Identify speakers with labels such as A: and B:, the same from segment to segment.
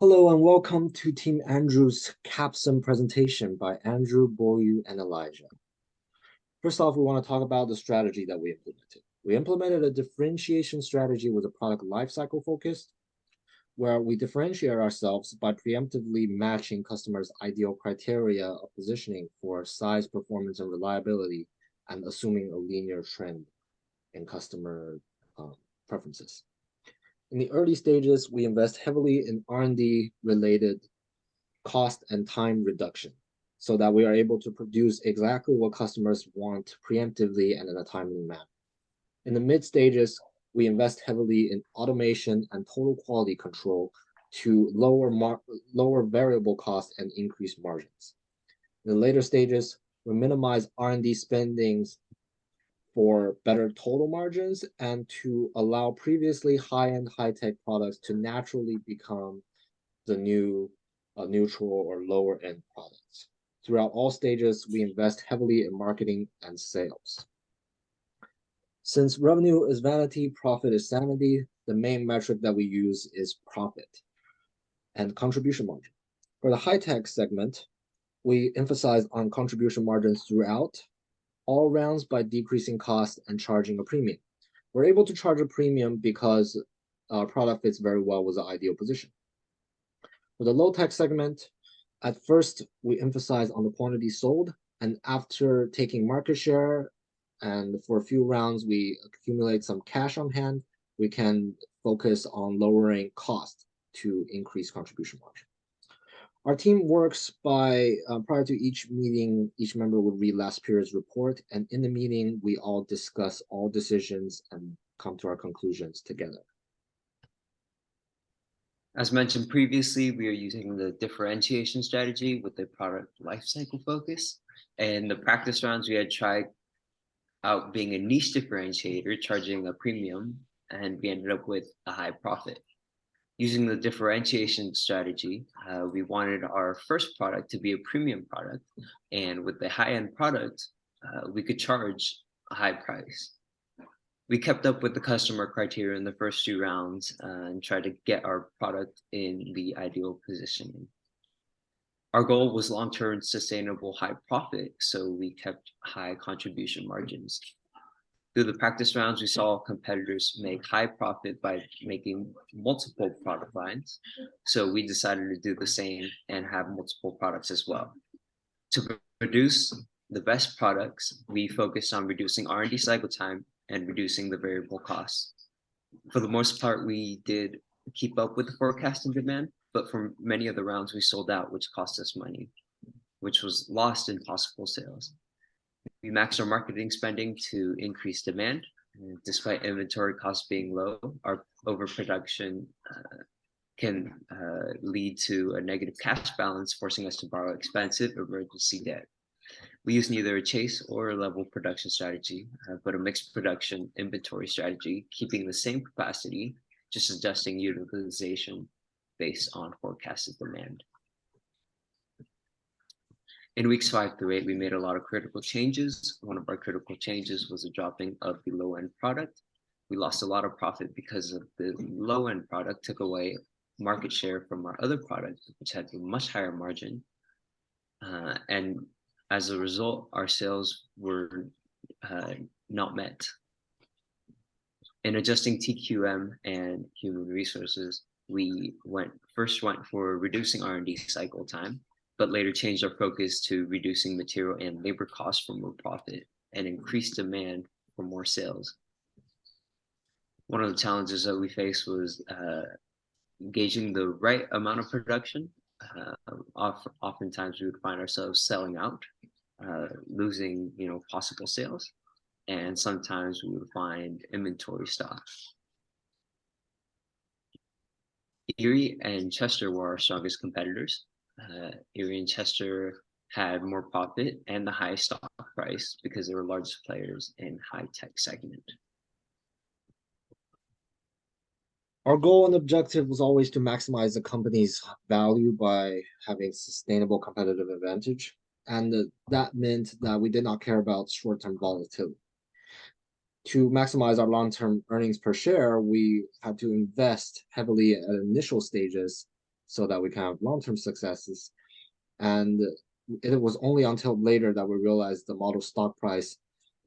A: Hello and welcome to Team Andrew's Capstone presentation by Andrew, Boyu, and Elijah. First off, we want to talk about the strategy that we implemented. We implemented a differentiation strategy with a product lifecycle focus, where we differentiate ourselves by preemptively matching customers' ideal criteria of positioning for size, performance, and reliability, and assuming a linear trend in customer preferences. In the early stages, we invest heavily in R&D related cost and time reduction so that we are able to produce exactly what customers want preemptively and in a timely manner. In the mid stages, we invest heavily in automation and total quality control to lower variable costs and increase margins. In the later stages, we minimize R&D spendings for better total margins and to allow previously high-end high-tech products to naturally become the new neutral or lower-end products. Throughout all stages, we invest heavily in marketing and sales. Since revenue is vanity, profit is sanity, the main metric that we use is profit and contribution margin. For the high-tech segment, we emphasize on contribution margins throughout all rounds by decreasing cost and charging a premium. We're able to charge a premium because our product fits very well with the ideal position. For the low-tech segment, at first, we emphasize on the quantity sold, and after taking market share, and for a few rounds, we accumulate some cash on hand, we can focus on lowering cost to increase contribution margin. Our team works by, prior to each meeting, each member will read last period's report, and in the meeting, we all discuss all decisions and come to our conclusions together.
B: As mentioned previously, we are using the differentiation strategy with the product lifecycle focus. And the practice rounds, we had tried out being a niche differentiator, charging a premium, and we ended up with a high profit. Using the differentiation strategy, we wanted our first product to be a premium product, and with the high-end product, we could charge a high price. We kept up with the customer criteria in the first few rounds and tried to get our product in the ideal positioning. Our goal was long-term sustainable high profit, so we kept high contribution margins. Through the practice rounds, we saw competitors make high profit by making multiple product lines. So we decided to do the same and have multiple products as well. To produce the best products, we focused on reducing R&D cycle time and reducing the variable costs. For the most part, we did keep up with the forecast and demand, but for many of the rounds we sold out, which cost us money, which was lost in possible sales. We maxed our marketing spending to increase demand. Despite inventory costs being low, our overproduction can lead to a negative cash balance, forcing us to borrow expensive emergency debt. We use neither a chase or a level production strategy, but a mixed production inventory strategy, keeping the same capacity, just adjusting utilization based on forecasted demand. In weeks 5 through 8, we made a lot of critical changes. One of our critical changes was the dropping of the low-end product. We lost a lot of profit because of the low-end product took away market share from our other product, which had a much higher margin. And as a result, our sales were not met. In adjusting TQM and human resources, we first went for reducing R&D cycle time, but later changed our focus to reducing material and labor costs for more profit and increased demand for more sales. One of the challenges that we faced was gauging the right amount of production. Oftentimes we would find ourselves selling out, losing possible sales, and sometimes we would find inventory stock. Erie and Chester were our strongest competitors. Erie and Chester had more profit and the highest stock price because they were largest players in high-tech segment.
A: Our goal and objective was always to maximize the company's value by having sustainable competitive advantage. And that meant that we did not care about short-term volatility. To maximize our long-term earnings per share, we had to invest heavily at initial stages so that we can have long-term successes. And it was only until later that we realized the model stock price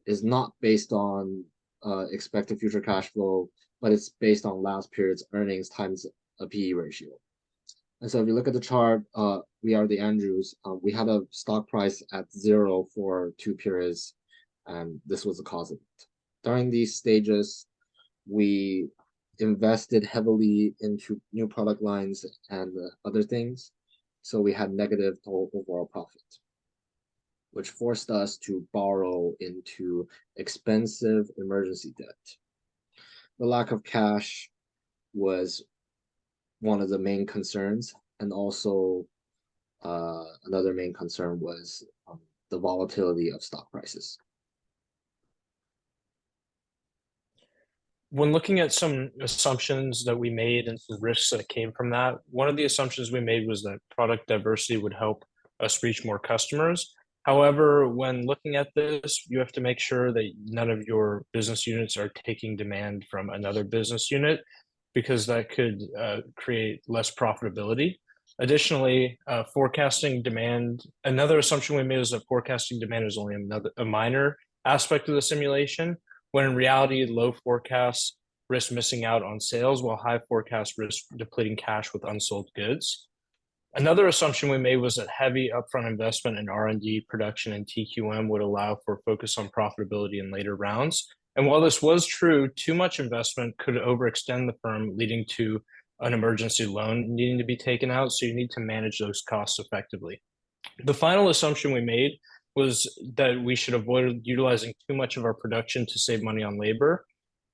A: is not based on expected future cash flow, but it's based on last period's earnings times a PE ratio. And so if you look at the chart, we are the Andrews. We had a stock price at 0 for 2 periods, and this was the cause of it. During these stages, we invested heavily into new product lines and other things. So we had negative total overall profit, which forced us to borrow into expensive emergency debt. The lack of cash was one of the main concerns, and also another main concern was the volatility of stock prices.
C: When looking at some assumptions that we made and some risks that came from that, one of the assumptions we made was that product diversity would help us reach more customers. However, when looking at this, you have to make sure that none of your business units are taking demand from another business unit, because that could create less profitability. Additionally, forecasting demand, another assumption we made is that forecasting demand is only a minor aspect of the simulation, when in reality, low forecasts risk missing out on sales, while high forecasts risk depleting cash with unsold goods. Another assumption we made was that heavy upfront investment in R&D, production, and TQM would allow for focus on profitability in later rounds. And while this was true, too much investment could overextend the firm, leading to an emergency loan needing to be taken out. So you need to manage those costs effectively. The final assumption we made was that we should avoid utilizing too much of our production to save money on labor.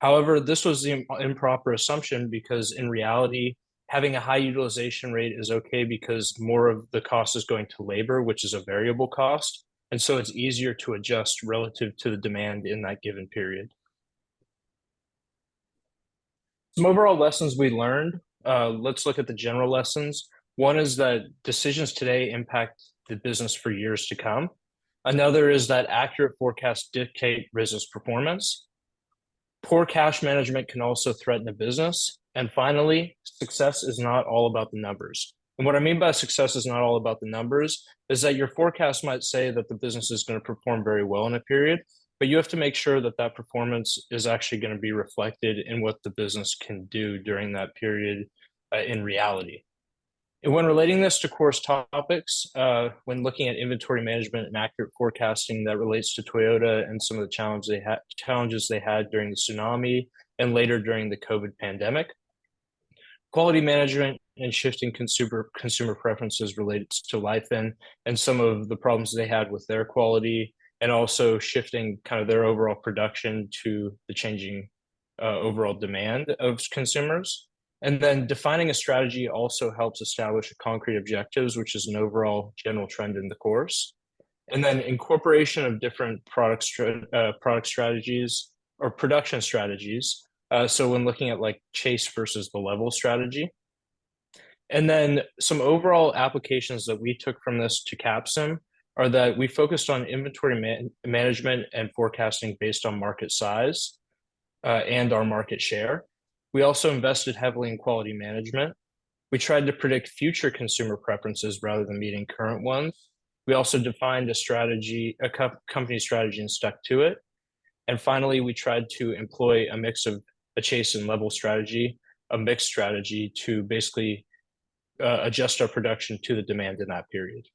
C: However, this was the improper assumption, because in reality, having a high utilization rate is okay because more of the cost is going to labor, which is a variable cost. And so it's easier to adjust relative to the demand in that given period. Some overall lessons we learned. Let's look at the general lessons. One is that decisions today impact the business for years to come. Another is that accurate forecasts dictate business performance. Poor cash management can also threaten a business. And finally, success is not all about the numbers. And what I mean by success is not all about the numbers is that your forecast might say that the business is going to perform very well in a period, but you have to make sure that that performance is actually going to be reflected in what the business can do during that period in reality. And when relating this to course topics, when looking at inventory management and accurate forecasting, that relates to Toyota and some of the challenges they had during the tsunami and later during the COVID pandemic. Quality management and shifting consumer preferences relates to Lifen and some of the problems they had with their quality, and also shifting kind of their overall production to the changing overall demand of consumers. And then defining a strategy also helps establish concrete objectives, which is an overall general trend in the course. And then incorporation of different product strategies or production strategies. So when looking at like chase versus the level strategy. And then some overall applications that we took from this to Capsim are that we focused on inventory management and forecasting based on market size and our market share. We also invested heavily in quality management. We tried to predict future consumer preferences rather than meeting current ones. We also defined a company strategy and stuck to it. And finally, we tried to employ a mix of a chase and level strategy, a mixed strategy to basically adjust our production to the demand in that period.